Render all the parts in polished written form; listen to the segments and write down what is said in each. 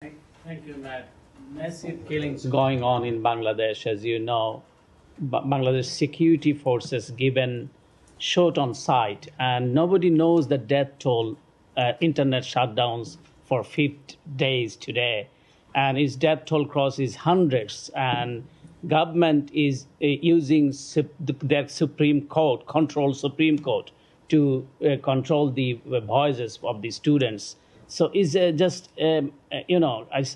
Thank you, Matt. Massive killings going on in Bangladesh, as you know. Bangladesh security forces given shot on sight, and nobody knows the death toll. Internet shutdowns for 50 days today, and its death toll crosses hundreds. And government is using their Supreme Court, Supreme Court, to control the voices of the students. So it's just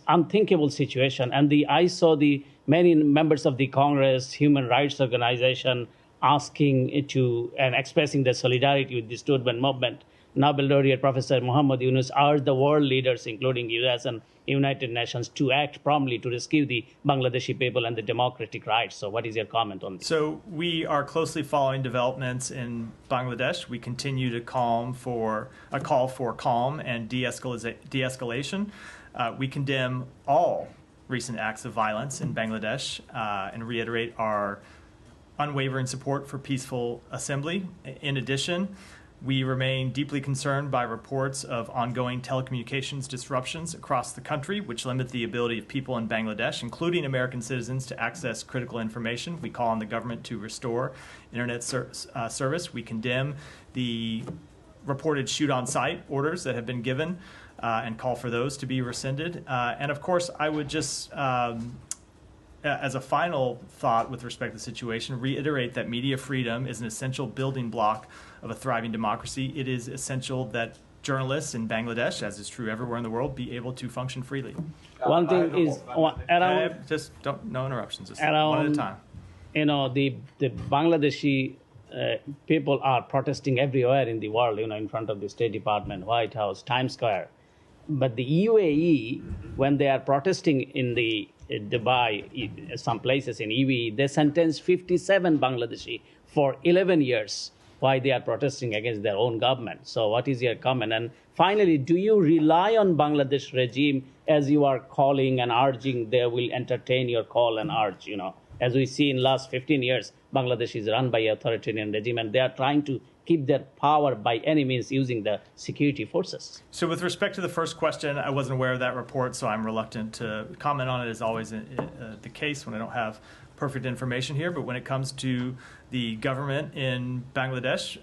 unthinkable situation. And I saw the many members of the Congress, human rights organization, asking to and expressing their solidarity with the student movement. Nobel laureate Professor Muhammad Yunus urged the world leaders, including US and United Nations, to act promptly to rescue the Bangladeshi people and the democratic rights. So what is your comment on this? So we are closely following developments in Bangladesh. We continue to call for calm and de-escalation. We condemn all recent acts of violence in Bangladesh and reiterate our unwavering support for peaceful assembly. In addition, we remain deeply concerned by reports of ongoing telecommunications disruptions across the country, which limit the ability of people in Bangladesh, including American citizens, to access critical information. We call on the government to restore internet service. We condemn the reported shoot-on-sight orders that have been given and call for those to be rescinded. And of course, I would just as a final thought with respect to the situation, reiterate that media freedom is an essential building block of a thriving democracy. It is essential that journalists in Bangladesh, as is true everywhere in the world, be able to function freely. One thing is, no interruptions, just around, one at a time. You know, the Bangladeshi people are protesting everywhere in the world, in front of the State Department, White House, Times Square. But the UAE, when they are protesting in the Dubai, some places in UAE, they sentenced 57 Bangladeshi for 11 years. Why they are protesting against their own government. So what is your comment? And finally, do you rely on Bangladesh regime as you are calling and urging they will entertain your call and urge, As we see in last 15 years, Bangladesh is run by authoritarian regime and they are trying to keep their power by any means using the security forces. So with respect to the first question, I wasn't aware of that report, so I'm reluctant to comment on it, as always the case when I don't have perfect information here. But when it comes to the government in Bangladesh,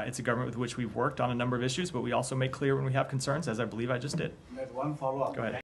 it's a government with which we've worked on a number of issues, but we also make clear when we have concerns, as I believe I just did. One follow-up. Go ahead.